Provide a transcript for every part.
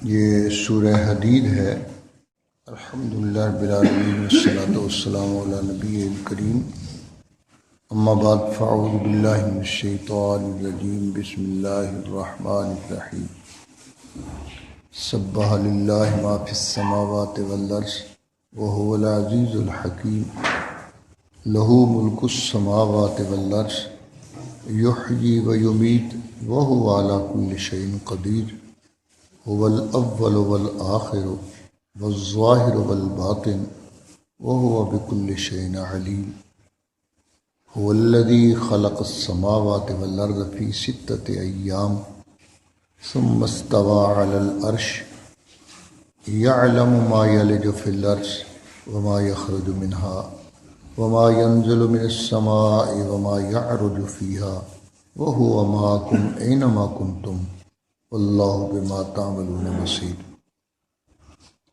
یہ سورہ حدید ہے۔ الحمدللہ رب العالمین والصلاۃ والسلام علی نبی الکریم، اما بعد فاعوذ باللہ من الشیطان الرجیم، بسم اللہ الرحمن الرحیم۔ سبح للہ ما فی السماوات والارض وہو العزیز الحکیم، لہ ملک السماوات والارض یحیی ویمیت وہو علی کل شیء قدیر، هو الاول والآخر والظاہر والباطن وهو بكل شيء علیم، هو الذي خلق السماوات والارض في 6 ایام ثم استوى على العرش يعلم ما يلج في الارض وما يخرج منها وما ينزل من السماء وما يعرج فيها وهو معكم اينما كنتم واللہ بما تعملون بصیر۔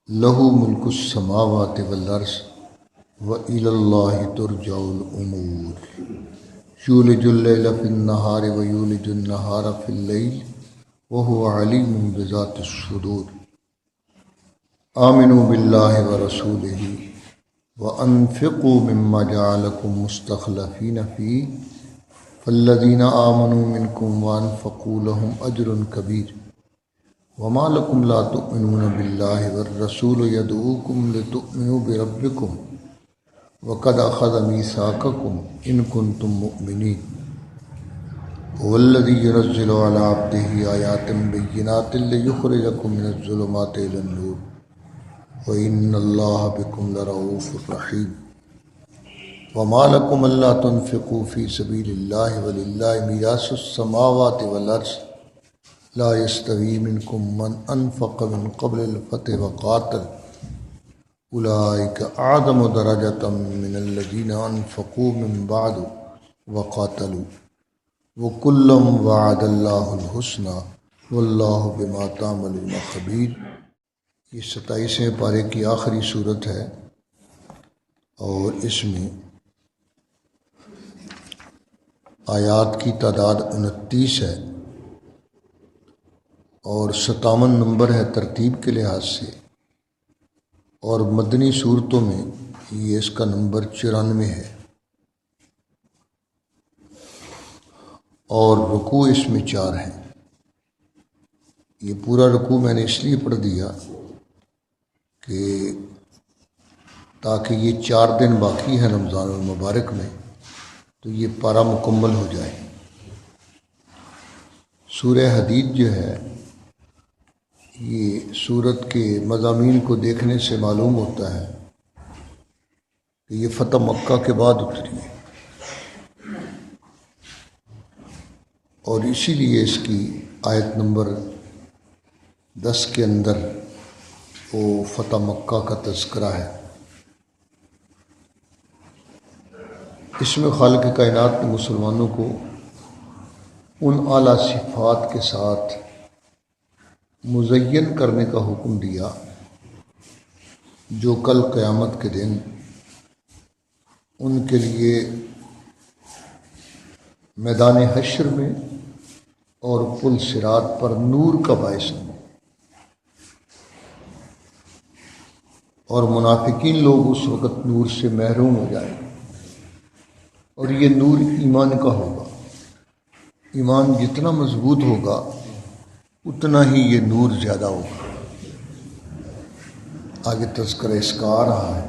لہ ملک السماوات والارض وإلی اللہ ترجع الامور، یولج اللیل فی النہار ویولج النہار فی اللیل وہو علیم بذات الصدور۔ آمنوا باللہ ورسولہ وانفقوا مما جعلکم مستخلفین فیہ فالذین آمنوا منکم وانفقوا لهم اجر کبیر، وما لکم لا تؤمنون باللہ والرسول یدعوکم لتؤمنوا بربکم وقد اخذ میثاقکم ان کنتم مؤمنین، هو الذی ينزل علی عبدہ آیات بینات لیخرجکم من الظلمات الی النور وان اللہ بکم لرؤوف رحیم۔ وما لکم الا تنفقوا فی سبیل اللہ وللہ میراث السماوات والارض لا یستوی منکم من انفق من قبل الفتح وقاتل اولئک اعظم درجۃ من الذین انفقوا من بعد وقاتلوا وکلا وعد اللہ الحسنی واللہ بما تعملون خبیر۔ یہ 27ویں پارے کی آخری صورت ہے اور اس میں آیات کی تعداد 29 ہے اور 57 نمبر ہے ترتیب کے لحاظ سے، اور مدنی صورتوں میں یہ اس کا نمبر 94 ہے، اور رکوع اس میں 4 ہیں۔ یہ پورا رکوع میں نے اس لیے پڑھ دیا کہ تاکہ یہ 4 دن باقی ہے رمضان المبارک میں تو یہ پارہ مکمل ہو جائے۔ سورہ حدید جو ہے یہ سورت کے مضامین کو دیکھنے سے معلوم ہوتا ہے کہ یہ فتح مکہ کے بعد اتری ہے، اور اسی لیے اس کی آیت نمبر 10 کے اندر وہ فتح مکہ کا تذکرہ ہے۔ اس میں خالق کائنات نے مسلمانوں کو ان اعلیٰ صفات کے ساتھ مزین کرنے کا حکم دیا جو کل قیامت کے دن ان کے لیے میدان حشر میں اور پل صراط پر نور کا باعث ہوں، اور منافقین لوگ اس وقت نور سے محروم ہو جائیں، اور یہ نور ایمان کا ہوگا۔ ایمان جتنا مضبوط ہوگا اتنا ہی یہ نور زیادہ ہوگا۔ آگے تذکرہ اس کا آ رہا ہے۔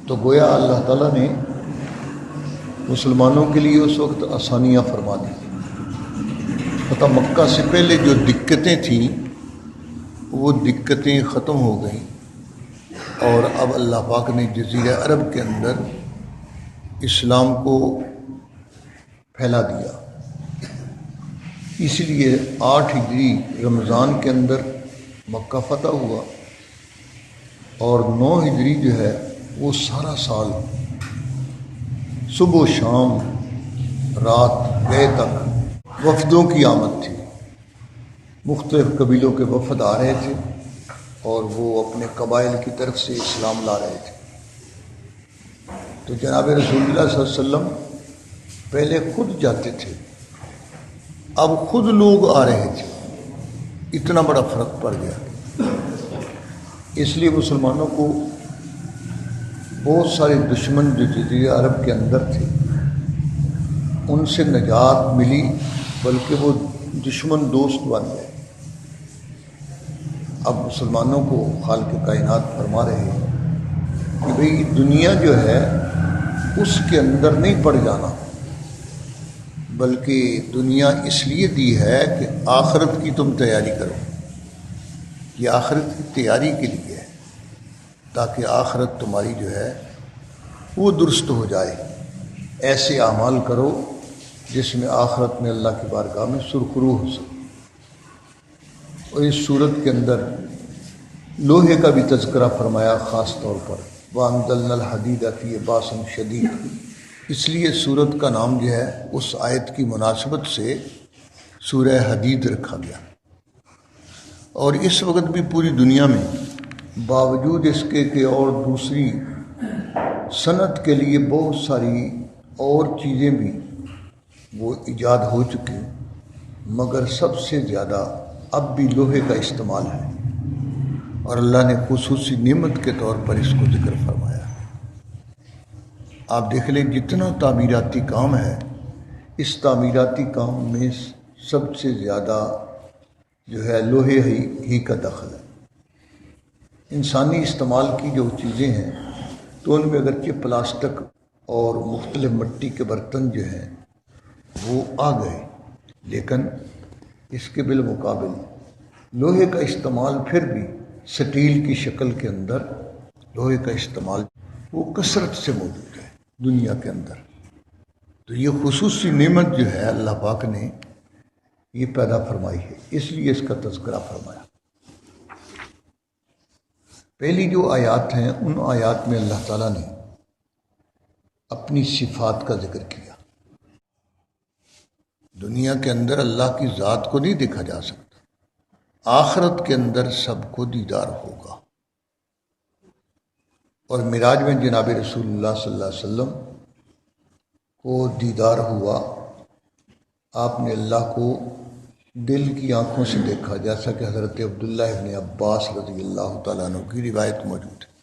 تو گویا اللہ تعالیٰ نے مسلمانوں کے لیے اس وقت آسانیاں فرما دی۔ فتح مکہ سے پہلے جو دقتیں تھیں وہ دقتیں ختم ہو گئیں، اور اب اللہ پاک نے جزیرہ عرب کے اندر اسلام کو پھیلا دیا۔ اس لیے 8 ہجری رمضان کے اندر مکہ فتح ہوا، اور 9 ہجری جو ہے وہ سارا سال صبح و شام رات گئے تک وفدوں کی آمد تھی۔ مختلف قبیلوں کے وفد آ رہے تھے اور وہ اپنے قبائل کی طرف سے اسلام لا رہے تھے۔ تو جناب رسول اللہ صلی اللہ علیہ وسلم پہلے خود جاتے تھے، اب خود لوگ آ رہے تھے، اتنا بڑا فرق پڑ گیا۔ اس لیے مسلمانوں کو بہت سارے دشمن جو جزیرہ عرب کے اندر تھے ان سے نجات ملی، بلکہ وہ دشمن دوست بن گئے۔ اب مسلمانوں کو خالق کائنات فرما رہے ہیں کہ بھئی دنیا جو ہے اس کے اندر نہیں پڑ جانا، بلکہ دنیا اس لیے دی ہے کہ آخرت کی تم تیاری کرو۔ یہ آخرت کی تیاری کے لیے ہے، تاکہ آخرت تمہاری جو ہے وہ درست ہو جائے۔ ایسے اعمال کرو جس میں آخرت میں اللہ کی بارگاہ میں سرخرو ہو سکے۔ اور اس صورت کے اندر لوہے کا بھی تذکرہ فرمایا خاص طور پر، وَأَنزَلْنَا الْحَدِيدَ فِيهِ بَأْسٌ شَدِيدٌ۔ اس لیے صورت کا نام جو ہے اس آیت کی مناسبت سے سورہ حدید رکھا گیا۔ اور اس وقت بھی پوری دنیا میں باوجود اس کے کہ اور دوسری صنعت کے لیے بہت ساری اور چیزیں بھی وہ ایجاد ہو چکی، مگر سب سے زیادہ اب بھی لوہے کا استعمال ہے، اور اللہ نے خصوصی نعمت کے طور پر اس کو ذکر فرمایا۔ آپ دیکھ لیں جتنا تعمیراتی کام ہے، اس تعمیراتی کام میں سب سے زیادہ جو ہے لوہے ہی کا دخل ہے۔ انسانی استعمال کی جو چیزیں ہیں تو ان میں اگرچہ پلاسٹک اور مختلف مٹی کے برتن جو ہیں وہ آ گئے، لیکن اس کے بالمقابل لوہے کا استعمال پھر بھی سٹیل کی شکل کے اندر لوہے کا استعمال وہ کثرت سے موجود ہے دنیا کے اندر۔ تو یہ خصوصی نعمت جو ہے اللہ پاک نے یہ پیدا فرمائی ہے، اس لیے اس کا تذکرہ فرمایا۔ پہلی جو آیات ہیں ان آیات میں اللہ تعالیٰ نے اپنی صفات کا ذکر کیا۔ دنیا کے اندر اللہ کی ذات کو نہیں دیکھا جا سکتا، آخرت کے اندر سب کو دیدار ہوگا۔ اور معراج میں جناب رسول اللہ صلی اللہ علیہ وسلم کو دیدار ہوا، آپ نے اللہ کو دل کی آنکھوں سے دیکھا، جیسا کہ حضرت عبداللہ ابن عباس رضی اللہ تعالیٰ عنہ کی روایت موجود ہے۔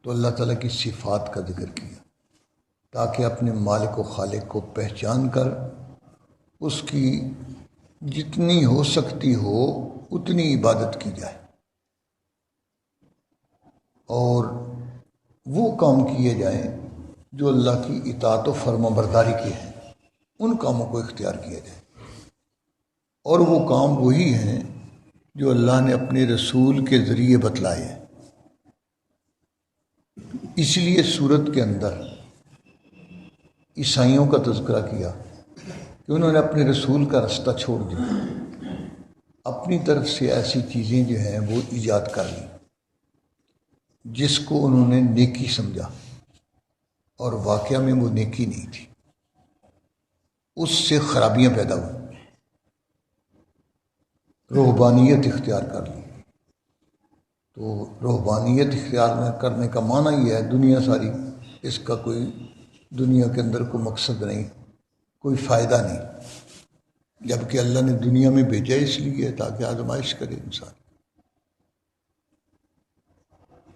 تو اللہ تعالیٰ کی صفات کا ذکر کیا تاکہ اپنے مالک و خالق کو پہچان کر اس کی جتنی ہو سکتی ہو اتنی عبادت کی جائے، اور وہ کام کیے جائیں جو اللہ کی اطاعت و فرما برداری کے ہیں، ان کاموں کو اختیار کیا جائے۔ اور وہ کام وہی ہیں جو اللہ نے اپنے رسول کے ذریعے بتلائے ہیں۔ اس لیے سورت کے اندر عیسائیوں کا تذکرہ کیا کہ انہوں نے اپنے رسول کا رستہ چھوڑ دیا، اپنی طرف سے ایسی چیزیں جو ہیں وہ ایجاد کر لیں جس کو انہوں نے نیکی سمجھا، اور واقعہ میں وہ نیکی نہیں تھی، اس سے خرابیاں پیدا ہوئی، رہبانیت اختیار کر لی۔ تو رہبانیت اختیار کرنے کا معنی یہ ہے دنیا ساری، اس کا کوئی دنیا کے اندر کوئی مقصد نہیں، کوئی فائدہ نہیں، جبکہ اللہ نے دنیا میں بھیجا اس لیے تاکہ آزمائش کرے انسان۔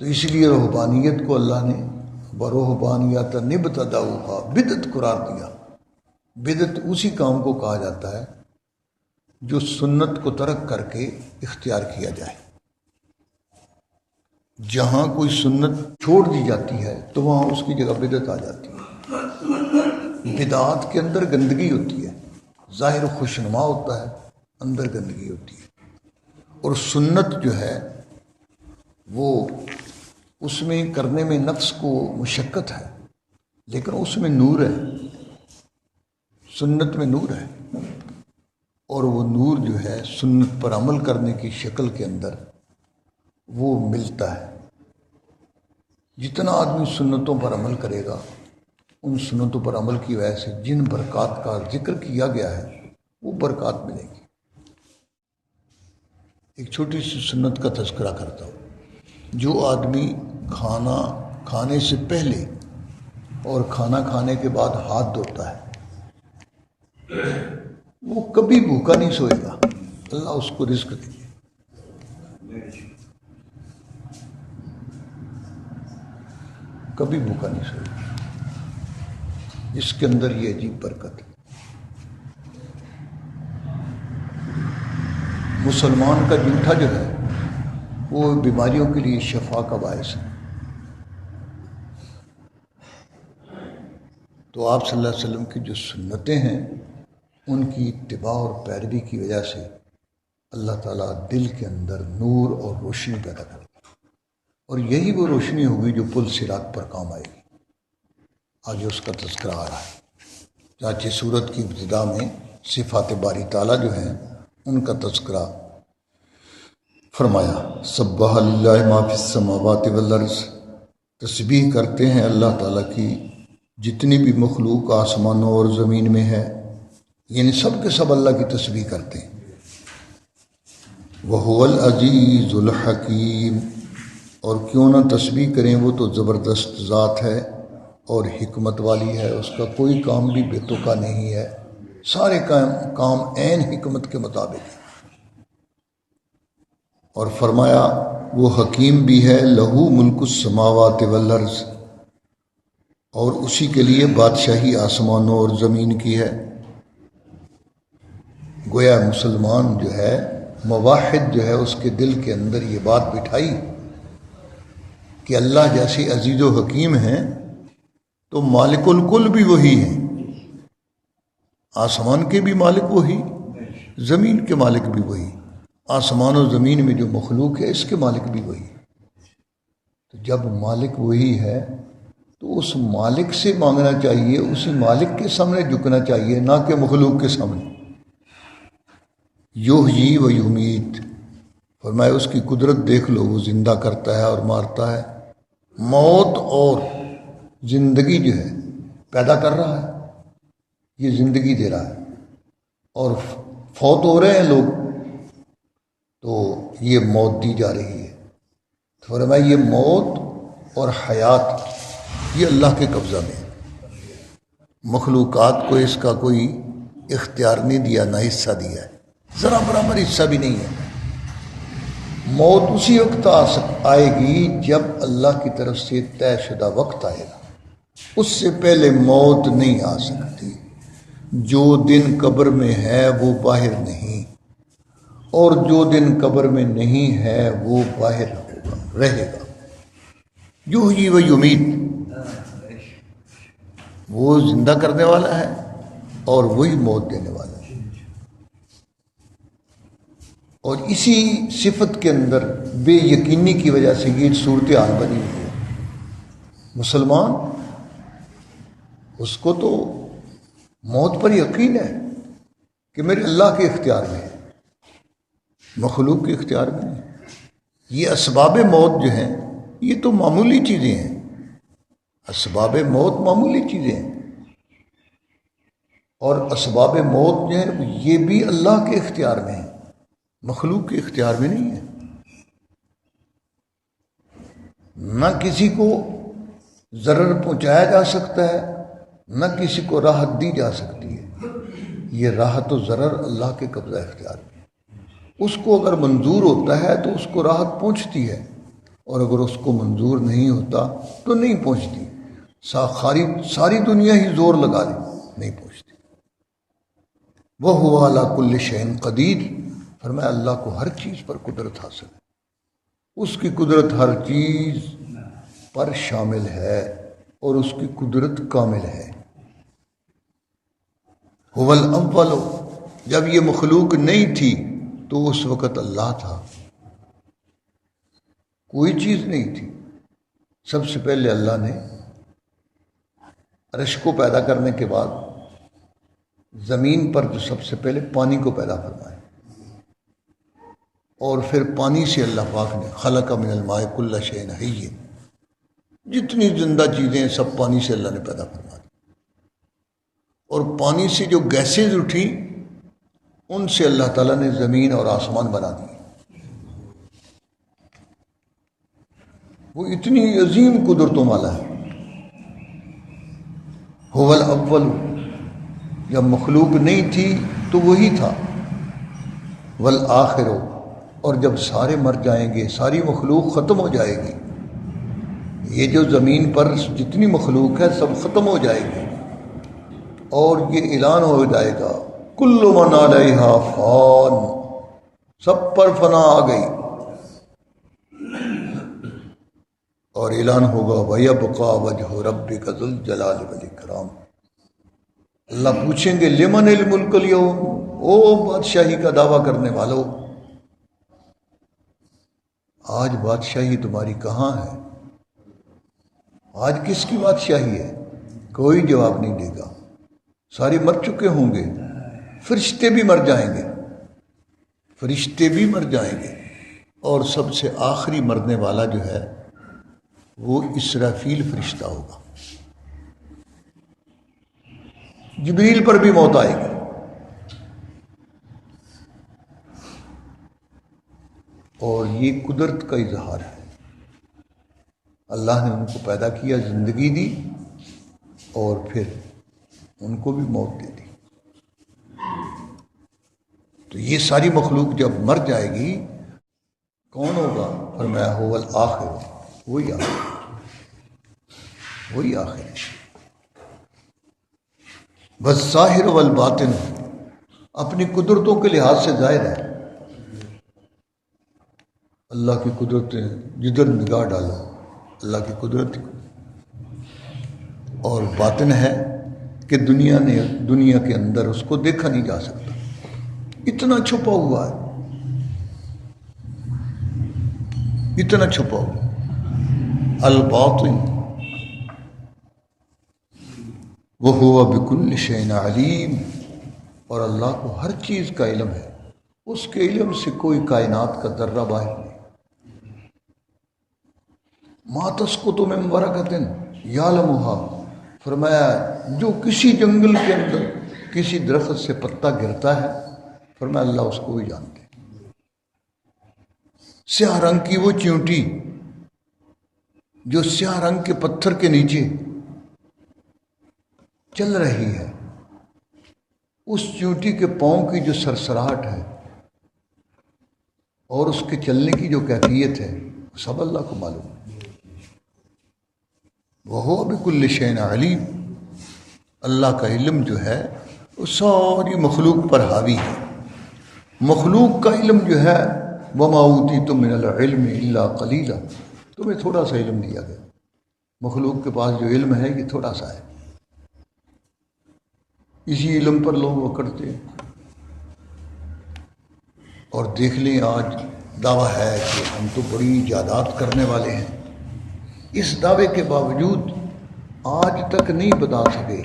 تو اس لیے رہبانیت کو اللہ نے برہبانیت نبتدعوہا بدعت قرار دیا۔ بدعت اسی کام کو کہا جاتا ہے جو سنت کو ترک کر کے اختیار کیا جائے۔ جہاں کوئی سنت چھوڑ دی جاتی ہے تو وہاں اس کی جگہ بدعت آ جاتی ہے۔ بدعات کے اندر گندگی ہوتی ہے، ظاہر خوشنما ہوتا ہے، اندر گندگی ہوتی ہے۔ اور سنت جو ہے وہ اس میں کرنے میں نفس کو مشقت ہے، لیکن اس میں نور ہے، سنت میں نور ہے، اور وہ نور جو ہے سنت پر عمل کرنے کی شکل کے اندر وہ ملتا ہے۔ جتنا آدمی سنتوں پر عمل کرے گا، ان سنتوں پر عمل کی وجہ سے جن برکات کا ذکر کیا گیا ہے وہ برکات ملیں گی۔ ایک چھوٹی سی سنت کا تذکرہ کرتا ہوں۔ جو آدمی کھانا کھانے سے پہلے اور کھانا کھانے کے بعد ہاتھ دھوتا ہے، وہ وہ کبھی بھوکا نہیں سوئے گا، اللہ اس کو رزق دے گا۔ کبھی بھوکا نہیں سوئے گا، اس کے اندر یہ عجیب برکت ہے۔ مسلمان کا جوٹا جو ہے وہ بیماریوں کے لیے شفا کا باعث ہے۔ تو آپ صلی اللہ علیہ وسلم کی جو سنتیں ہیں ان کی اتباع اور پیروی کی وجہ سے اللہ تعالیٰ دل کے اندر نور اور روشنی پیدا کرتا ہے، اور یہی وہ روشنی ہوگی جو پل صراط پر کام آئے گی۔ آگے اس کا تذکرہ آ رہا ہے، چاچی سورت کی ابتدا میں صفات باری تعالیٰ جو ہیں ان کا تذکرہ فرمایا۔ سبح للہ ما فی السماوات والارض، تسبیح کرتے ہیں اللہ تعالیٰ کی جتنی بھی مخلوق آسمانوں اور زمین میں ہے، یعنی سب کے سب اللہ کی تسبیح کرتے ہیں۔ وَهُوَ الْعَزِيزُ الْحَكِيمُ، اور کیوں نہ تسبیح کریں، وہ تو زبردست ذات ہے اور حکمت والی ہے، اس کا کوئی کام بھی بے تکا نہیں ہے، سارے کام عین حکمت کے مطابق ہیں۔ اور فرمایا وہ حکیم بھی ہے، لہو ملک السماوات والارض، اور اسی کے لیے بادشاہی آسمانوں اور زمین کی ہے۔ گویا مسلمان جو ہے، موحد جو ہے، اس کے دل کے اندر یہ بات بٹھائی کہ اللہ جیسے عزیز و حکیم ہیں تو مالک الکل بھی وہی ہیں، آسمان کے بھی مالک وہی، زمین کے مالک بھی وہی، آسمان و زمین میں جو مخلوق ہے اس کے مالک بھی وہی۔ تو جب مالک وہی ہے تو اس مالک سے مانگنا چاہیے، اسی مالک کے سامنے جھکنا چاہیے، نہ کہ مخلوق کے سامنے۔ یحیی و یمیت، فرمایا اس کی قدرت دیکھ لو، وہ زندہ کرتا ہے اور مارتا ہے، موت اور زندگی جو ہے پیدا کر رہا ہے، یہ زندگی دے رہا ہے، اور فوت ہو رہے ہیں لوگ تو یہ موت دی جا رہی ہے۔ تو فرمایا یہ موت اور حیات یہ اللہ کے قبضہ میں ہے، مخلوقات کو اس کا کوئی اختیار نہیں دیا، نہ حصہ دیا ہے، ذرا برابر حصہ بھی نہیں ہے۔ موت اسی وقت آئے گی جب اللہ کی طرف سے طے شدہ وقت آئے گا، اس سے پہلے موت نہیں آ سکتی۔ جو دن قبر میں ہے وہ باہر نہیں، اور جو دن قبر میں نہیں ہے وہ باہر ہوگا، رہے گا۔ یحیی و یمیت، وہ زندہ کرنے والا ہے اور وہی موت دینے والا ہے۔ اور اسی صفت کے اندر بے یقینی کی وجہ سے یہ صورتحال بنی ہوئی ہے۔ مسلمان اس کو تو موت پر یقین ہے کہ میرے اللہ کے اختیار میں ہے، مخلوق کے اختیار میں نہیں۔ یہ اسباب موت جو ہیں یہ تو معمولی چیزیں ہیں، اسباب موت معمولی چیزیں ہیں، اور اسباب موت جو ہیں یہ بھی اللہ کے اختیار میں ہیں، مخلوق کے اختیار میں نہیں ہے۔ نہ کسی کو ضرر پہنچایا جا سکتا ہے، نہ کسی کو راحت دی جا سکتی ہے، یہ راحت و ضرر اللہ کے قبضہ اختیار میں ہے۔ اس کو اگر منظور ہوتا ہے تو اس کو راحت پہنچتی ہے، اور اگر اس کو منظور نہیں ہوتا تو نہیں پہنچتی، ساری دنیا ہی زور لگا دے نہیں پہنچتی۔ وَهُوَ عَلَىٰ كُلِّ شَيْءٍ قَدِيرٌ، فرمایا اللہ کو ہر چیز پر قدرت حاصل ہے، اس کی قدرت ہر چیز پر شامل ہے اور اس کی قدرت کامل ہے۔ هُوَ الْأَوَّلُ، جب یہ مخلوق نہیں تھی تو اس وقت اللہ تھا، کوئی چیز نہیں تھی، سب سے پہلے اللہ نے عرش کو پیدا کرنے کے بعد زمین پر جو سب سے پہلے پانی کو پیدا فرمایا، اور پھر پانی سے اللہ پاک نے خلق من الماء کل شیء حی، جتنی زندہ چیزیں ہیں سب پانی سے اللہ نے پیدا فرما دی، اور پانی سے جو گیسز اٹھیں ان سے اللہ تعالیٰ نے زمین اور آسمان بنا دیے۔ وہ اتنی عظیم قدرتوں والا ہے۔ هو الاول، جب مخلوق نہیں تھی تو وہی تھا، والآخر، اور جب سارے مر جائیں گے، ساری مخلوق ختم ہو جائے گی، یہ جو زمین پر جتنی مخلوق ہے سب ختم ہو جائے گی، اور یہ اعلان ہو جائے گا کل من علیہا فان، سب پر فنا آ گئی، اور اعلان ہوگا وَيَبْقَى وَجْهُ رَبِّكَ ذُو الْجَلَالِ وَالْإِكْرَامِ۔ اللہ پوچھیں گے لمن الملک اليوم، او بادشاہی کا دعویٰ کرنے والو، آج بادشاہی تمہاری کہاں ہے؟ آج کس کی بادشاہی ہے؟ کوئی جواب نہیں دے گا، سارے مر چکے ہوں گے، فرشتے بھی مر جائیں گے، فرشتے بھی مر جائیں گے، اور سب سے آخری مرنے والا جو ہے وہ اسرافیل فرشتہ ہوگا، جبریل پر بھی موت آئے گی، اور یہ قدرت کا اظہار ہے۔ اللہ نے ان کو پیدا کیا، زندگی دی، اور پھر ان کو بھی موت دے دی۔ تو یہ ساری مخلوق جب مر جائے گی، کون ہوگا؟ فرمایا هو الآخر، وہی آخر، وہی آخر ہے۔ والظاہر والباطن، اپنی قدرتوں کے لحاظ سے ظاہر ہے، اللہ کی قدرتیں جدھر نگاہ ڈالو اللہ کی قدرت، اور باطن ہے کہ دنیا کے اندر اس کو دیکھا نہیں جا سکتا، اتنا چھپا ہوا ہے، اتنا چھپا ہوا۔ الباطن وَهُوَ بِكُلِّ شَيْءٍ عَلِيمٌ، اور اللہ کو ہر چیز کا علم ہے، اس کے علم سے کوئی کائنات کا ذرہ باہر نہیں۔ مَا تَسْقُطُ مِن وَرَقَةٍ يَعْلَمُهَا، فرمایا جو کسی جنگل کے اندر کسی درخت سے پتا گرتا ہے، فرمایا اللہ اس کو بھی جانتے ہیں۔ سیاہ رنگ کی وہ چیونٹی جو سیاہ رنگ کے پتھر کے نیچے چل رہی ہے، اس چیونٹی کے پاؤں کی جو سرسراہٹ ہے اور اس کے چلنے کی جو کیفیت ہے، سب اللہ کو معلوم ہے۔ وَهُوَ بِكُلِّ شَيْءٍ عَلِيمٌ، اللہ کا علم جو ہے وہ ساری مخلوق پر حاوی ہے۔ مخلوق کا علم جو ہے وَمَا أُوتِيتُم مِّنَ الْعِلْمِ إِلَّا قَلِيلًا، تمہیں تھوڑا سا علم دیا گیا، مخلوق کے پاس جو علم ہے یہ تھوڑا سا ہے، اسی علم پر لوگ وہ کرتے ہیں۔ اور دیکھ لیں آج دعویٰ ہے کہ ہم تو بڑی ایجادات کرنے والے ہیں، اس دعوے کے باوجود آج تک نہیں بتا سکے،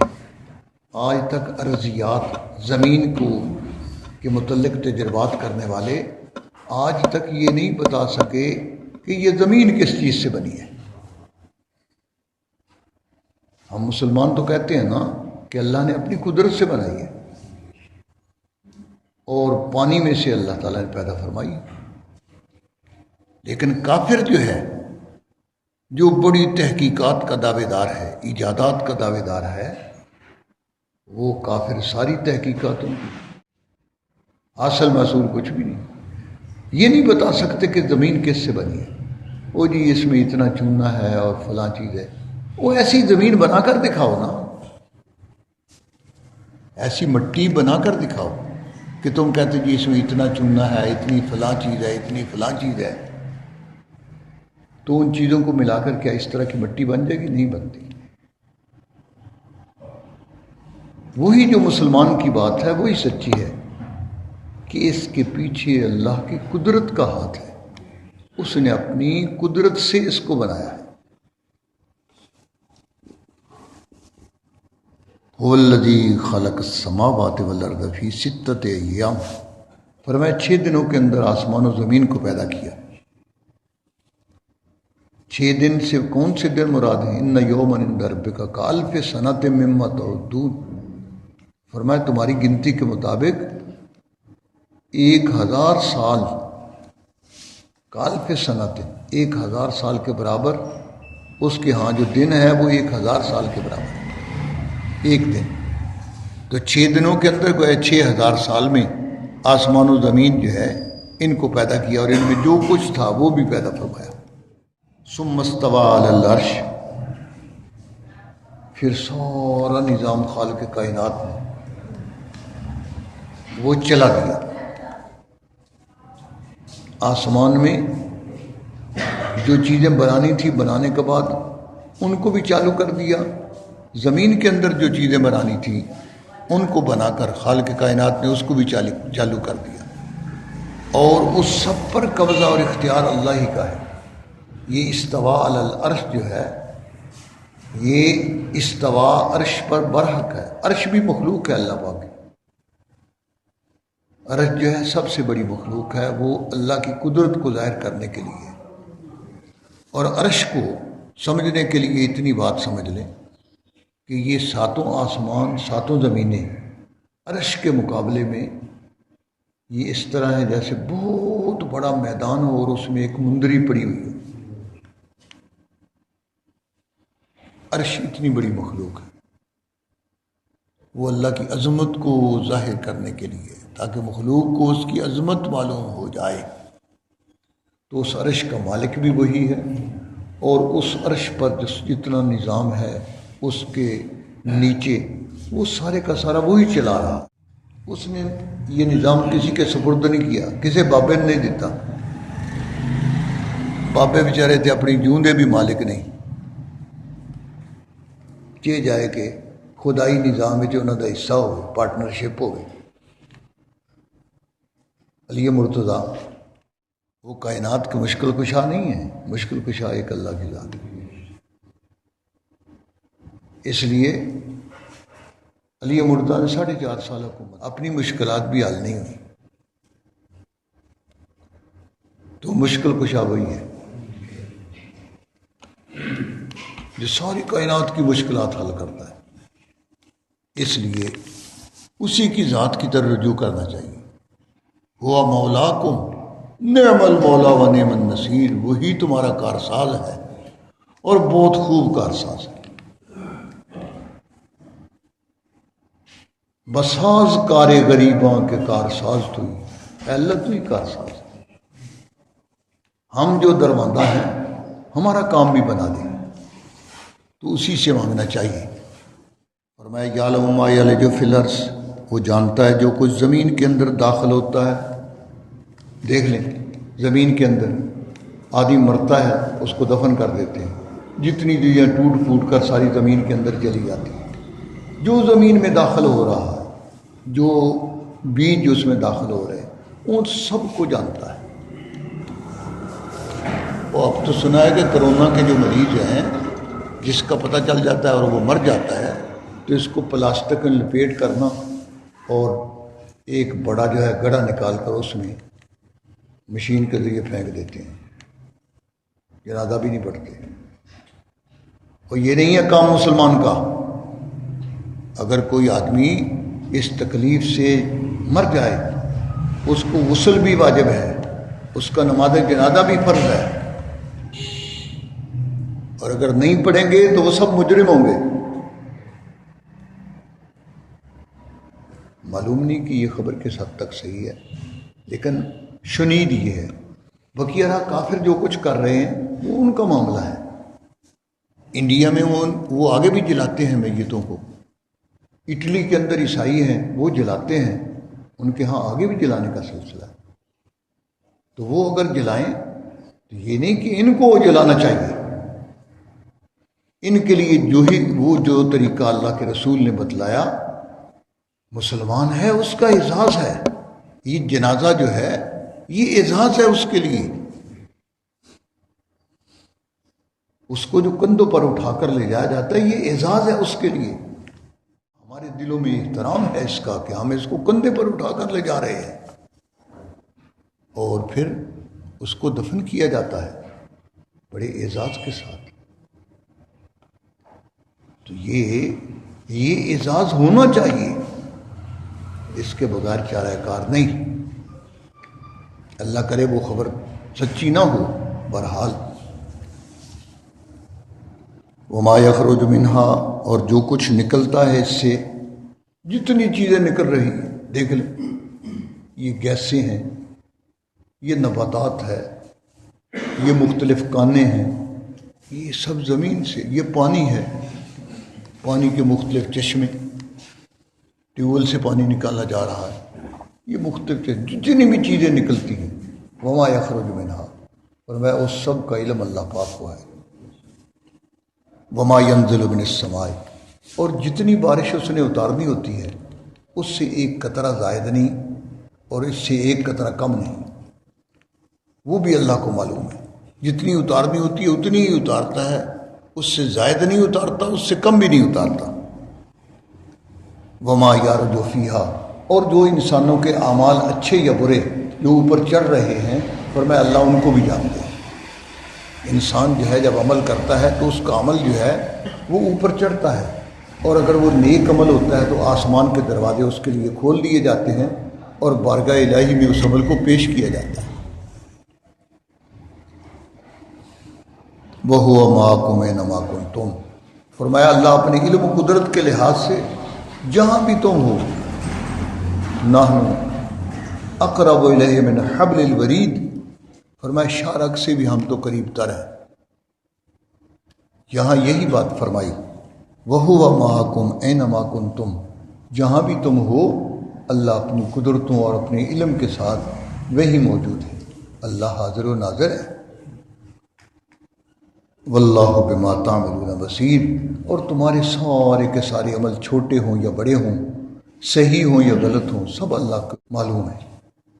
آج تک ارضیات، زمین کو کے متعلق تجربات کرنے والے آج تک یہ نہیں بتا سکے کہ یہ زمین کس چیز سے بنی ہے۔ ہم مسلمان تو کہتے ہیں نا کہ اللہ نے اپنی قدرت سے بنائی ہے، اور پانی میں سے اللہ تعالیٰ نے پیدا فرمائی، لیکن کافر جو ہے، جو بڑی تحقیقات کا دعوے دار ہے، ایجادات کا دعوے دار ہے، وہ کافر ساری تحقیقاتوں کی حاصل محصول کچھ بھی نہیں، یہ نہیں بتا سکتے کہ زمین کس سے بنی ہے۔ وہ جی اس میں اتنا چونا ہے اور فلاں چیز ہے، وہ ایسی زمین بنا کر دکھاؤ نا، ایسی مٹی بنا کر دکھاؤ کہ تم کہتے جی اس میں اتنا چونا ہے، اتنی فلاں چیز ہے، اتنی فلاں چیز ہے، تو ان چیزوں کو ملا کر کیا اس طرح کی مٹی بن جائے گی؟ نہیں بنتی۔ وہی جو مسلمان کی بات ہے وہی سچی ہے کہ اس کے پیچھے اللہ کی قدرت کا ہاتھ ہے، اس نے اپنی قدرت سے اس کو بنایا ہے۔ هو الذی خلق السماوات والارض فی ستۃ ایام، فرمایا 6 دنوں کے اندر آسمان و زمین کو پیدا کیا۔ 6 دن سے کون سے دن مراد ہیں؟ ان یوما عند ربک کالف سنۃ مما تعدون، فرمایا تمہاری گنتی کے مطابق 1000 سال، کالف سنۃ 1000 سال کے برابر، اس کے ہاں جو دن ہے وہ 1000 سال کے برابر، ایک دن۔ تو 6 دنوں کے اندر گویا 6000 سال میں آسمان و زمین جو ہے ان کو پیدا کیا، اور ان میں جو کچھ تھا وہ بھی پیدا فرمایا۔ ثم استوى علی العرش، پھر سارا نظام خالق کائنات میں وہ چلا گیا۔ آسمان میں جو چیزیں بنانی تھی بنانے کے بعد ان کو بھی چالو کر دیا، زمین کے اندر جو چیزیں بنانی تھی ان کو بنا کر خالق کائنات نے اس کو بھی چالو کر دیا، اور اس سب پر قبضہ اور اختیار اللہ ہی کا ہے۔ یہ استوا علی العرش جو ہے، یہ استوا عرش پر برحق ہے۔ عرش بھی مخلوق ہے اللہ پاک کی، عرش جو ہے سب سے بڑی مخلوق ہے، وہ اللہ کی قدرت کو ظاہر کرنے کے لیے۔ اور عرش کو سمجھنے کے لیے اتنی بات سمجھ لیں کہ یہ 7 آسمان 7 زمینیں عرش کے مقابلے میں یہ اس طرح ہے جیسے بہت بڑا میدان ہو اور اس میں ایک مندری پڑی ہوئی ہو۔ عرش اتنی بڑی مخلوق ہے، وہ اللہ کی عظمت کو ظاہر کرنے کے لیے، تاکہ مخلوق کو اس کی عظمت معلوم ہو جائے۔ تو اس عرش کا مالک بھی وہی ہے، اور اس عرش پر جتنا نظام ہے اس کے نیچے وہ سارے کا سارا وہی چلا رہا۔ اس نے یہ نظام کسی کے سپرد نہیں کیا، کسی بابے نے نہیں دیتا۔ بابے بیچارے تھے اپنی جوندے بھی مالک نہیں، چے جائے کہ خدائی نظام میں انہوں کا حصہ ہو، پارٹنرشپ ہوگی۔ علی مرتضیٰ وہ کائنات کی مشکل کشا نہیں ہے، مشکل کشا ایک اللہ کی ذات ہے۔ اس لیے علی مرتضیٰ نے 4.5 سال حکومت، اپنی مشکلات بھی حل نہیں ہوئی، تو مشکل کشا وہی ہے جو ساری کائنات کی مشکلات حل کرتا ہے۔ اس لیے اسی کی ذات کی طرف رجوع کرنا چاہیے۔ ہوا مولاکم نعم المولا و نعم النصیر، وہی تمہارا کارساز ہے اور بہت خوب کارساز ہے۔ بساز کار غریباں کے کارساز تو ہی، اللہ تو ہی کارساز ہے۔ ہم جو درماندہ ہیں ہمارا کام بھی بنا دیں، تو اسی سے مانگنا چاہیے۔ فرمایا یعلم ما یلج فی الارض، وہ جانتا ہے جو کچھ زمین کے اندر داخل ہوتا ہے۔ دیکھ لیں زمین کے اندر آدمی مرتا ہے اس کو دفن کر دیتے ہیں، جتنی چیزیں ٹوٹ پھوٹ کر ساری زمین کے اندر چلی جاتی ہیں۔ جو زمین میں داخل ہو رہا ہے، جو بیج اس میں داخل ہو رہے ہیں، ان سب کو جانتا ہے۔ اور اب تو سنا ہے کہ کرونا کے جو مریض ہیں جس کا پتہ چل جاتا ہے اور وہ مر جاتا ہے، تو اس کو پلاسٹک میں لپیٹ کرنا اور ایک بڑا جو ہے گڑھا نکال کر اس میں مشین کے ذریعے پھینک دیتے ہیں، جنازہ بھی نہیں پڑھتے۔ اور یہ نہیں ہے کام مسلمان کا۔ اگر کوئی آدمی اس تکلیف سے مر جائے اس کو غسل بھی واجب ہے، اس کا نماز جنازہ بھی فرض ہے، اور اگر نہیں پڑھیں گے تو وہ سب مجرم ہوں گے۔ معلوم نہیں کہ یہ خبر کس حد تک صحیح ہے، لیکن شنید یہ ہے۔ بقیہ کافر جو کچھ کر رہے ہیں وہ ان کا معاملہ ہے۔ انڈیا میں وہ آگے بھی جلاتے ہیں میتوں کو، اٹلی کے اندر عیسائی ہیں وہ جلاتے ہیں، ان کے ہاں آگے بھی جلانے کا سلسلہ ہے۔ تو وہ اگر جلائیں تو یہ نہیں کہ ان کو جلانا چاہیے، ان کے لیے جو طریقہ اللہ کے رسول نے بتلایا، مسلمان ہے اس کا اعزاز ہے۔ یہ جنازہ جو ہے یہ اعزاز ہے اس کے لیے، اس کو جو کندھوں پر اٹھا کر لے جایا جاتا ہے یہ اعزاز ہے اس کے لیے۔ ہمارے دلوں میں احترام ہے اس کا کہ ہم اس کو کندھے پر اٹھا کر لے جا رہے ہیں، اور پھر اس کو دفن کیا جاتا ہے بڑے اعزاز کے ساتھ۔ تو یہ اعزاز ہونا چاہیے، اس کے بغیر چارہ کار نہیں۔ اللہ کرے وہ خبر سچی نہ ہو۔ بہرحال وما یخرج منہا، اور جو کچھ نکلتا ہے اس سے جتنی چیزیں نکل رہی ہیں دیکھ لیں، یہ گیسیں ہیں، یہ نباتات ہے، یہ مختلف کانیں ہیں، یہ سب زمین سے، یہ پانی ہے، پانی کے مختلف چشمے، ٹیوبویل سے پانی نکالا جا رہا ہے، یہ مختلف جتنی بھی چیزیں نکلتی ہیں، وما یخرج منہا، اور میں اس سب کا علم اللہ پاک کو ہے، وما ینزل من السماء، اور جتنی بارش اس نے اتارنی ہوتی ہے اس سے ایک قطرہ زائد نہیں اور اس سے ایک قطرہ کم نہیں، وہ بھی اللہ کو معلوم ہے، جتنی اتارنی ہوتی ہے اتنی ہی اتارتا ہے، اس سے زائد نہیں اتارتا، اس سے کم بھی نہیں اتارتا، وما یعرج فیہا، اور جو انسانوں کے اعمال اچھے یا برے جو اوپر چڑھ رہے ہیں، فرمایا اللہ ان کو بھی جانتے ہیں، انسان جو ہے جب عمل کرتا ہے تو اس کا عمل جو ہے وہ اوپر چڑھتا ہے، اور اگر وہ نیک عمل ہوتا ہے تو آسمان کے دروازے اس کے لیے کھول دیے جاتے ہیں اور بارگاہ الہی میں اس عمل کو پیش کیا جاتا ہے۔ وَهُوَ مَعَكُمْ أَيْنَمَا كُنتُمْ، فرمایا اللہ اپنے علم و قدرت کے لحاظ سے جہاں بھی تم ہو، نَحْنُ أَقْرَبُ إِلَيْهِ مِنْ حَبْلِ الْوَرِيدِ، فرمایا شارک سے بھی ہم تو قریب تر ہیں، یہاں یہی بات فرمائی، وَهُوَ مَعَكُمْ أَيْنَمَا كُنتُمْ، جہاں بھی تم ہو اللہ اپنی قدرتوں اور اپنے علم کے ساتھ وہی موجود ہے، اللہ حاضر و ناظر ہے، واللہ بما تعملون بصیر، اور تمہارے سارے کے سارے عمل چھوٹے ہوں یا بڑے ہوں، صحیح ہوں یا غلط ہوں، سب اللہ کو معلوم ہے،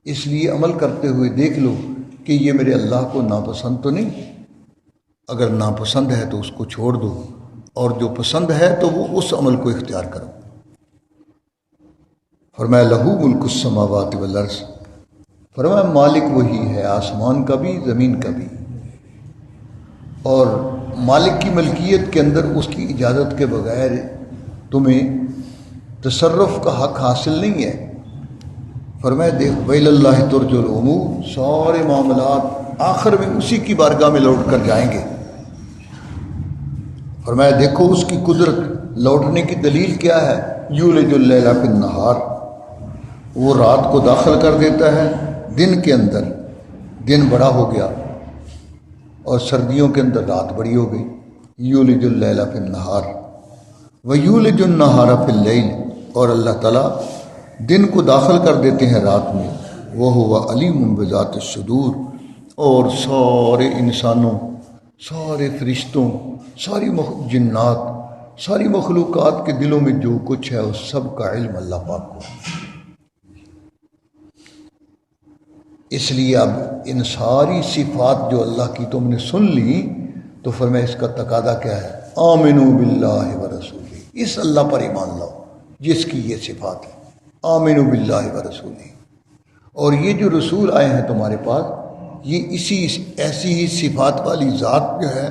اس لیے عمل کرتے ہوئے دیکھ لو کہ یہ میرے اللہ کو ناپسند تو نہیں، اگر ناپسند ہے تو اس کو چھوڑ دو، اور جو پسند ہے تو وہ اس عمل کو اختیار کرو۔ فرمایا لہو ملک السماوات والارض، فرمایا مالک وہی ہے آسمان کا بھی زمین کا بھی، اور مالک کی ملکیت کے اندر اس کی اجازت کے بغیر تمہیں تصرف کا حق حاصل نہیں ہے۔ فرمایا دیکھ ویل اللہ ترجع الامور، سارے معاملات آخر میں اسی کی بارگاہ میں لوٹ کر جائیں گے۔ فرمایا دیکھو اس کی قدرت، لوٹنے کی دلیل کیا ہے، یولج اللیل فی النہار، وہ رات کو داخل کر دیتا ہے دن کے اندر، دن بڑا ہو گیا، اور سردیوں کے اندر رات بڑی ہو گئی، یولج اللیل فی النہار ویولج النہار فی اللیل، اور اللہ تعالیٰ دن کو داخل کر دیتے ہیں رات میں، وہو علیم بذات الصدور، اور سارے انسانوں، سارے فرشتوں، ساری جنات، ساری مخلوقات کے دلوں میں جو کچھ ہے اس سب کا علم اللہ پاک کو۔ اس لیے اب ان ساری صفات جو اللہ کی تم نے سن لی تو فرمایا اس کا تقاضا کیا ہے، آمنو باللہ ورسولہ، اس اللہ پر ایمان لاؤ جس کی یہ صفات ہے، آمنو باللہ ورسولہ، اور یہ جو رسول آئے ہیں تمہارے پاس یہ ایسی ہی صفات والی ذات جو ہے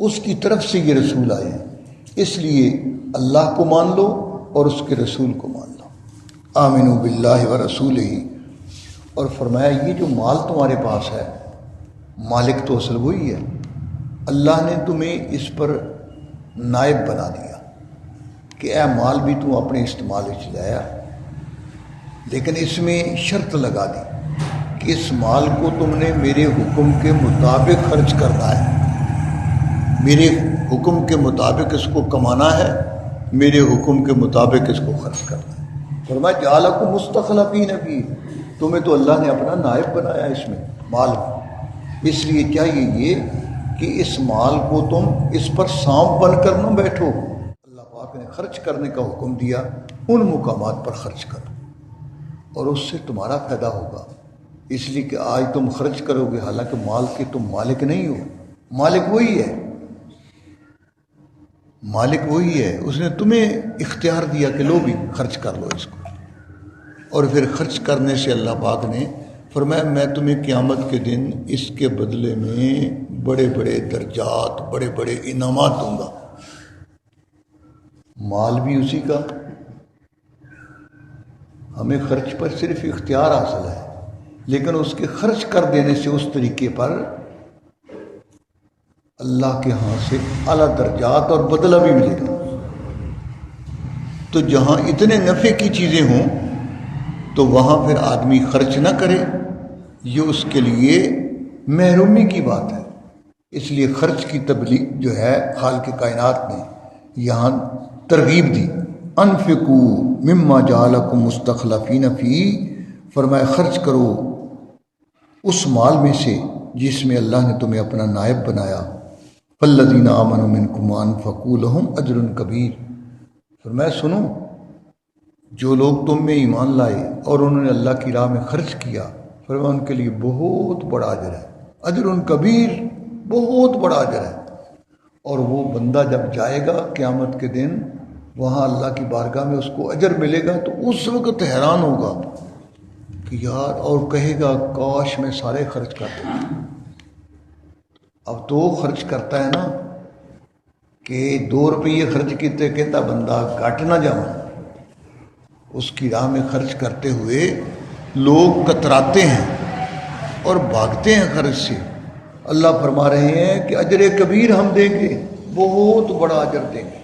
اس کی طرف سے یہ رسول آئے ہیں، اس لیے اللہ کو مان لو اور اس کے رسول کو مان لو، آمنو باللہ ورسولہ۔ اور فرمایا یہ جو مال تمہارے پاس ہے، مالک تو اصل وہی ہے، اللہ نے تمہیں اس پر نائب بنا دیا کہ اے مال بھی تم اپنے استعمال میں لایا، لیکن اس میں شرط لگا دی کہ اس مال کو تم نے میرے حکم کے مطابق خرچ کرنا ہے، میرے حکم کے مطابق اس کو کمانا ہے، میرے حکم کے مطابق اس کو خرچ کرنا ہے۔ فرمایا جعلکم مستخلفین فیہ، تمہیں تو اللہ نے اپنا نائب بنایا اس میں، مال میں، اس لیے چاہیے یہ کہ اس مال کو تم اس پر سانپ بن کر نہ بیٹھو، اللہ پاک نے خرچ کرنے کا حکم دیا، ان مقامات پر خرچ کرو اور اس سے تمہارا فائدہ ہوگا، اس لیے کہ آج تم خرچ کرو گے حالانکہ مال کے تم مالک نہیں ہو، مالک وہی ہے، مالک وہی ہے، اس نے تمہیں اختیار دیا کہ لو بھی خرچ کر لو اس کو، اور پھر خرچ کرنے سے اللہ پاک نے فرمایا میں تمہیں قیامت کے دن اس کے بدلے میں بڑے بڑے درجات، بڑے بڑے انعامات دوں گا، مال بھی اسی کا، ہمیں خرچ پر صرف اختیار حاصل ہے، لیکن اس کے خرچ کر دینے سے اس طریقے پر اللہ کے ہاں سے اعلیٰ درجات اور بدلہ بھی ملے گا۔ تو جہاں اتنے نفع کی چیزیں ہوں تو وہاں پھر آدمی خرچ نہ کرے، یہ اس کے لیے محرومی کی بات ہے۔ اس لیے خرچ کی تبلیغ جو ہے خالق کائنات نے یہاں ترغیب دی، انفقوا مما جعلکم مستخلفین فی، فرمایا خرچ کرو اس مال میں سے جس میں اللہ نے تمہیں اپنا نائب بنایا، فالذین آمنوا منکم وانفقوا لہم اجر کبیر، فرمایا سنو، جو لوگ تم میں ایمان لائے اور انہوں نے اللہ کی راہ میں خرچ کیا، فرمایا ان کے لیے بہت بڑا اجر ہے، اجر کبیر، بہت بڑا اجر ہے۔ اور وہ بندہ جب جائے گا قیامت کے دن وہاں اللہ کی بارگاہ میں اس کو اجر ملے گا تو اس وقت حیران ہوگا کہ یار، اور کہے گا کاش میں سارے خرچ کرتا۔ اب تو خرچ کرتا ہے نا کہ 2 روپیے خرچ کیتے کہتا بندہ گھٹ نہ جاؤں، اس کی راہ میں خرچ کرتے ہوئے لوگ کتراتے ہیں اور بھاگتے ہیں خرچ سے۔ اللہ فرما رہے ہیں کہ اجر کبیر ہم دیں گے، بہت بڑا اجر دیں گے۔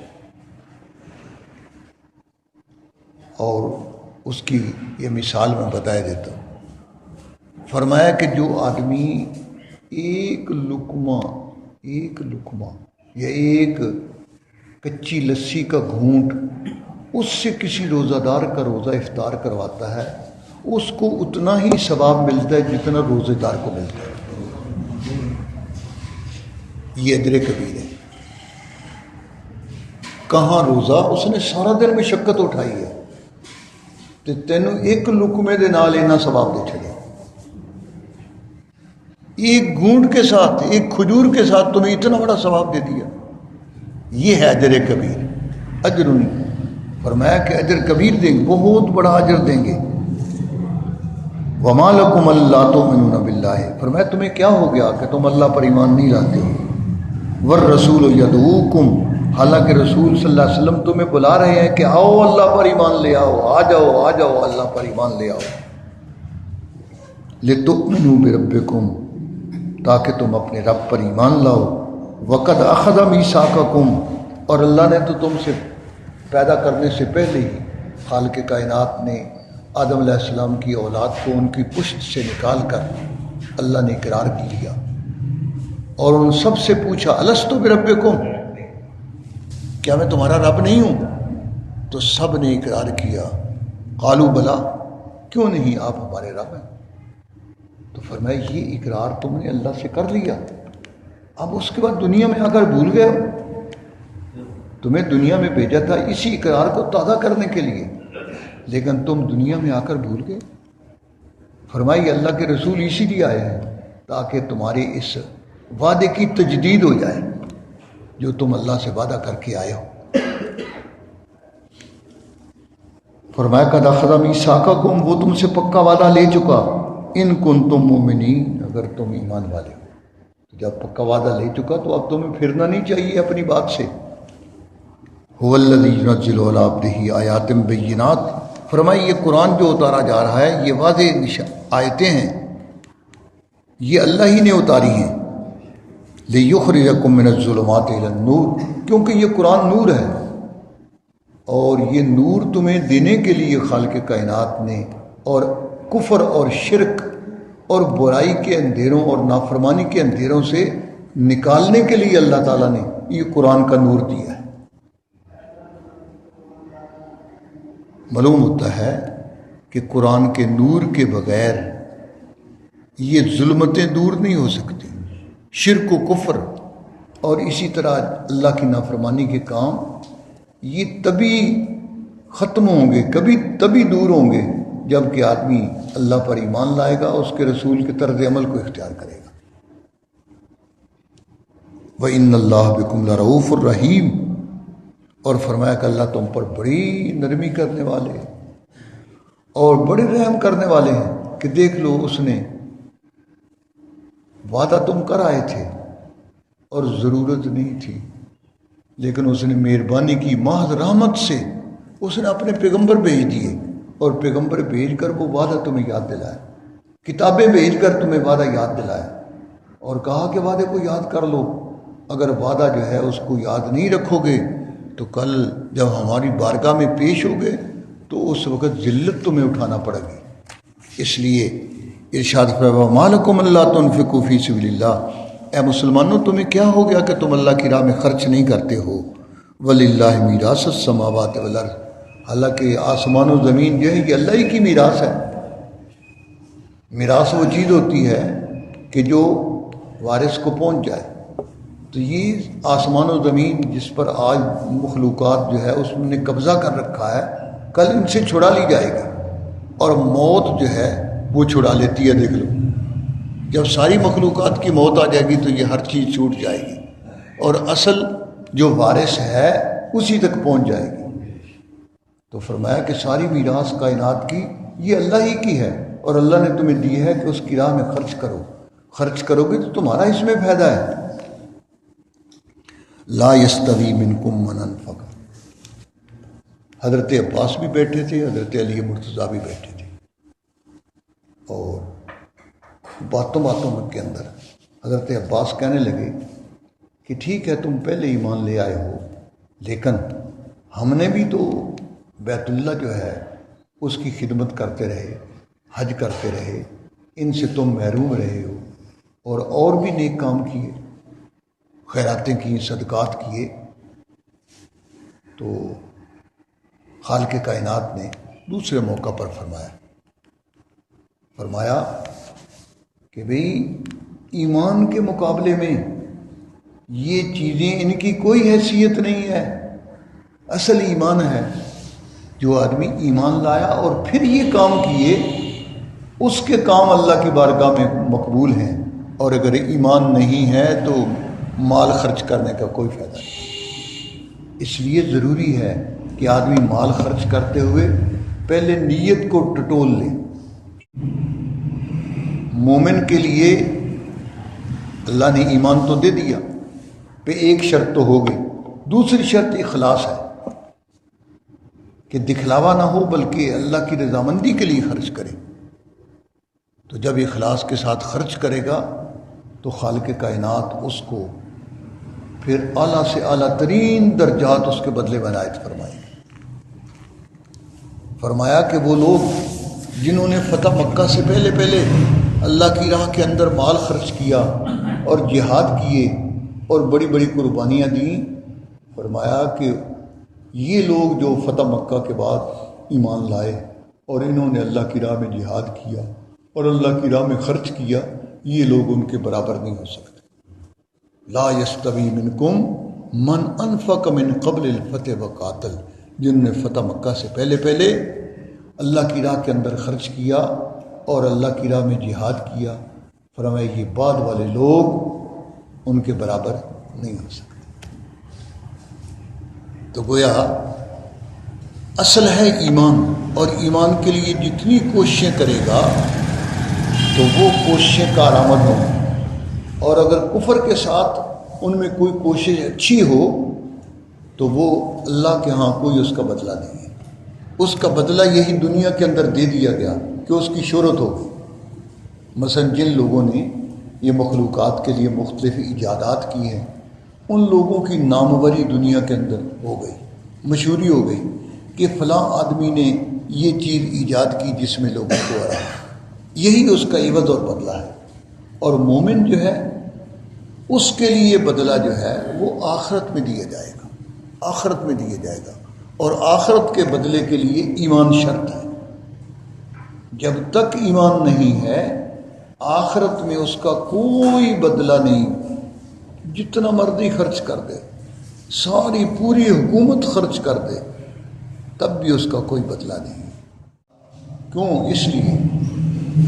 اور اس کی یہ مثال میں بتا دیتا ہوں، فرمایا کہ جو آدمی ایک لقمہ یا ایک کچی لسی کا گھونٹ اس سے کسی روزہ دار کا روزہ افطار کرواتا ہے، اس کو اتنا ہی ثواب ملتا ہے جتنا روزہ دار کو ملتا ہے۔ یہ اجر کبیر ہے۔ کہاں روزہ، اس نے سارا دن مشقت اٹھائی ہے تو تینوں ایک لقمے دے نال اینا ثواب دے چھڑے، ایک گھونٹ کے ساتھ، ایک کھجور کے ساتھ تمہیں اتنا بڑا ثواب دے دیا۔ یہ ہے اجر کبیر، اجر، فرمایا کہ اجر کبیر دیں گے، بہت بڑا اجر دیں گے۔ وما لکم الا تؤمنون باللہ، فرمایا تمہیں کیا ہو گیا کہ تم اللہ پر ایمان نہیں لاتے ہو، والرسول یدعوکم، حالانکہ رسول صلی اللہ علیہ وسلم تمہیں بلا رہے ہیں کہ آؤ اللہ پر ایمان لے آؤ، آ جاؤ اللہ پر ایمان لے آؤ، لتؤمنوا بربکم، تاکہ تم اپنے رب پر ایمان لاؤ، وقد اخذ میثاقکم، اور اللہ نے تو تم سے پیدا کرنے سے پہلے ہی خالق کائنات نے آدم علیہ السلام کی اولاد کو ان کی پشت سے نکال کر اللہ نے اقرار کی لیا، اور ان سب سے پوچھا الست بربکم، کیا میں تمہارا رب نہیں ہوں؟ تو سب نے اقرار کیا، قالوا بلا، کیوں نہیں آپ ہمارے رب ہیں۔ تو فرمایا یہ اقرار تم نے اللہ سے کر لیا، اب اس کے بعد دنیا میں آ کر بھول گئے ہو؟ تمہیں دنیا میں بھیجا تھا اسی اقرار کو تازہ کرنے کے لیے، لیکن تم دنیا میں آ کر بھول گئے۔ فرمائی اللہ کے رسول اسی لیے آئے ہیں تاکہ تمہارے اس وعدے کی تجدید ہو جائے جو تم اللہ سے وعدہ کر کے آئے ہو۔ فرمایا قد اخذ میثاقکم، وہ تم سے پکا وعدہ لے چکا، ان کنتم مؤمنین، اگر تم ایمان والے ہو۔ جب پکا وعدہ لے چکا تو اب تمہیں پھرنا نہیں چاہیے اپنی بات سے۔ هو الذی ينزل علی عبدہ آیات بینات، فرمائی یہ قرآن جو اتارا جا رہا ہے یہ واضح آیتیں ہیں، یہ اللہ ہی نے اتاری ہیں، لِيُخْرِجَكُم مِّنَ الظُّلُمَاتِ إِلَى النُّورِ، کیونکہ یہ قرآن نور ہے، اور یہ نور تمہیں دینے کے لیے خالق کائنات نے، اور کفر اور شرک اور برائی کے اندھیروں اور نافرمانی کے اندھیروں سے نکالنے کے لیے اللہ تعالیٰ نے یہ قرآن کا نور دیا ہے۔ معلوم ہوتا ہے کہ قرآن کے نور کے بغیر یہ ظلمتیں دور نہیں ہو سکتی، شرک و کفر اور اسی طرح اللہ کی نافرمانی کے کام یہ تبھی ختم ہوں گے، کبھی تبھی دور ہوں گے جب کہ آدمی اللہ پر ایمان لائے گا، اس کے رسول کے طرز عمل کو اختیار کرے گا۔ وَإِنَّ اللَّهَ بِكُمْ لَرَؤُوفٌ الرَّحِيمٌ، اور فرمایا کہ اللہ تم پر بڑی نرمی کرنے والے ہیں اور بڑے رحم کرنے والے ہیں، کہ دیکھ لو اس نے وعدہ تم کر آئے تھے اور ضرورت نہیں تھی، لیکن اس نے مہربانی کی، محض رحمت سے اس نے اپنے پیغمبر بھیج دیے، اور پیغمبر بھیج کر وہ وعدہ تمہیں یاد دلایا، کتابیں بھیج کر تمہیں وعدہ یاد دلایا، اور کہا کہ وعدے کو یاد کر لو، اگر وعدہ جو ہے اس کو یاد نہیں رکھو گے تو کل جب ہماری بارگاہ میں پیش ہو گئے تو اس وقت ذلت تمہیں اٹھانا پڑے گی۔ اس لیے ارشاد فرمایا ما لکم الا تنفقوا فی سبیل اللہ، اے مسلمانوں تمہیں کیا ہو گیا کہ تم اللہ کی راہ میں خرچ نہیں کرتے ہو؟ وللہ میراث السماوات والارض، حالانکہ آسمان و زمین جو ہے یہ اللہ ہی کی میراث ہے۔ میراث وہ چیز ہوتی ہے کہ جو وارث کو پہنچ جائے، تو یہ آسمان و زمین جس پر آج مخلوقات جو ہے اس نے قبضہ کر رکھا ہے، کل ان سے چھڑا لی جائے گی، اور موت جو ہے وہ چھڑا لیتی ہے۔ دیکھ لو، جب ساری مخلوقات کی موت آ جائے گی تو یہ ہر چیز چھوٹ جائے گی، اور اصل جو وارث ہے اسی تک پہنچ جائے گی۔ تو فرمایا کہ ساری میراث کائنات کی یہ اللہ ہی کی ہے، اور اللہ نے تمہیں دی ہے کہ اس کی راہ میں خرچ کرو۔ خرچ کرو گے تو تمہارا اس میں فائدہ ہے۔ لا یستوی منکم من انفق، حضرت عباس بھی بیٹھے تھے، حضرت علی مرتضیٰ بھی بیٹھے تھے، اور باتوں کے اندر حضرت عباس کہنے لگے کہ ٹھیک ہے تم پہلے ایمان لے آئے ہو، لیکن ہم نے بھی تو بیت اللہ جو ہے اس کی خدمت کرتے رہے، حج کرتے رہے، ان سے تم محروم رہے ہو، اور بھی نیک کام کیے، خیراتیں کی، صدقات کیے۔ تو خالق کائنات نے دوسرے موقع پر فرمایا کہ بھئی ایمان کے مقابلے میں یہ چیزیں ان کی کوئی حیثیت نہیں ہے۔ اصل ایمان ہے جو آدمی ایمان لایا اور پھر یہ کام کیے، اس کے کام اللہ کی بارگاہ میں مقبول ہیں، اور اگر ایمان نہیں ہے تو مال خرچ کرنے کا کوئی فائدہ نہیں۔ اس لیے ضروری ہے کہ آدمی مال خرچ کرتے ہوئے پہلے نیت کو ٹٹول لے۔ مومن کے لیے اللہ نے ایمان تو دے دیا، پہ ایک شرط تو ہو گئی، دوسری شرط اخلاص ہے کہ دکھلاوا نہ ہو بلکہ اللہ کی رضامندی کے لیے خرچ کرے۔ تو جب اخلاص کے ساتھ خرچ کرے گا تو خالق کائنات اس کو پھر اعلیٰ سے اعلیٰ ترین درجات اس کے بدلے میں عنایت فرمائے گا۔ فرمایا کہ وہ لوگ جنہوں نے فتح مکہ سے پہلے اللہ کی راہ کے اندر مال خرچ کیا اور جہاد کیے اور بڑی بڑی قربانیاں دیں، فرمایا کہ یہ لوگ جو فتح مکہ کے بعد ایمان لائے اور انہوں نے اللہ کی راہ میں جہاد کیا اور اللہ کی راہ میں خرچ کیا، یہ لوگ ان کے برابر نہیں ہو سکتے۔ لا یستوی منکم من انفق من قبل الفتح وقاتل، جن نے فتح مکہ سے پہلے اللہ کی راہ کے اندر خرچ کیا اور اللہ کی راہ میں جہاد کیا، فرمایا یہ بعد والے لوگ ان کے برابر نہیں ہو سکتے۔ تو گویا اصل ہے ایمان، اور ایمان کے لیے جتنی کوششیں کرے گا تو وہ کوششیں کارآمد ہوں، اور اگر کفر کے ساتھ ان میں کوئی کوشش اچھی ہو تو وہ اللہ کے ہاں کوئی اس کا بدلہ نہیں ہے۔ اس کا بدلہ یہی دنیا کے اندر دے دیا گیا کہ اس کی شہرت ہو گئی۔ مثلا جن لوگوں نے یہ مخلوقات کے لیے مختلف ایجادات کی ہیں، ان لوگوں کی ناموری دنیا کے اندر ہو گئی، مشہوری ہو گئی کہ فلاں آدمی نے یہ چیز ایجاد کی جس میں لوگوں کو آرام ہے، یہی اس کا عوض اور بدلہ ہے۔ اور مومن جو ہے اس کے لیے بدلہ جو ہے وہ آخرت میں دیا جائے گا، آخرت میں دیا جائے گا، اور آخرت کے بدلے کے لیے ایمان شرط ہے۔ جب تک ایمان نہیں ہے آخرت میں اس کا کوئی بدلہ نہیں۔ جتنا مرضی خرچ کر دے، ساری پوری حکومت خرچ کر دے، تب بھی اس کا کوئی بدلہ نہیں۔ کیوں؟ اس لیے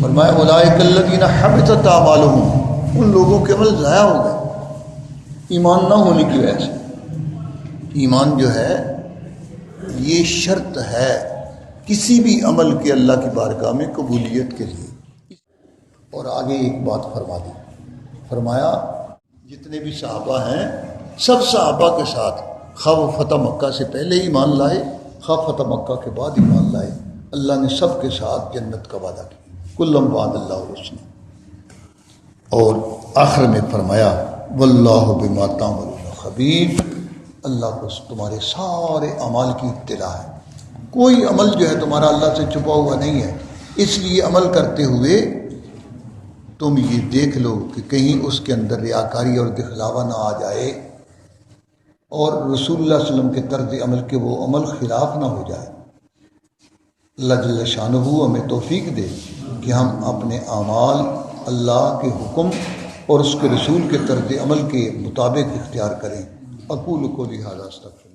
فرمایا اولئک الذین حبطت اعمالهم، ان لوگوں کے عمل ضائع ہو گئے ایمان نہ ہونے کی وجہ سے۔ ایمان جو ہے یہ شرط ہے کسی بھی عمل کے اللہ کی بارگاہ میں قبولیت کے لیے۔ اور آگے ایک بات فرما دی، فرمایا جتنے بھی صحابہ ہیں سب صحابہ کے ساتھ، خواہ وہ فتح مکہ سے پہلے ایمان لائے خواہ فتح مکہ کے بعد ایمان لائے، اللہ نے سب کے ساتھ جنت کا وعدہ کیا، کلم وعد اللہ الحسنی۔ اور آخر میں فرمایا واللہ بما تعملون خبیر، اللہ کو تمہارے سارے اعمال کی اطلاع ہے، کوئی عمل جو ہے تمہارا اللہ سے چھپا ہوا نہیں ہے، اس لیے عمل کرتے ہوئے تم یہ دیکھ لو کہ کہیں اس کے اندر ریاکاری اور دکھلاوا نہ آ جائے، اور رسول اللہ صلی اللہ علیہ وسلم کے طرز عمل کے وہ عمل خلاف نہ ہو جائے۔ اللہ جل شانہ ہمیں توفیق دے کہ ہم اپنے اعمال اللہ کے حکم اور اس کے رسول کے طرز عمل کے مطابق اختیار کریں۔ اقول قولی ھذا استغفر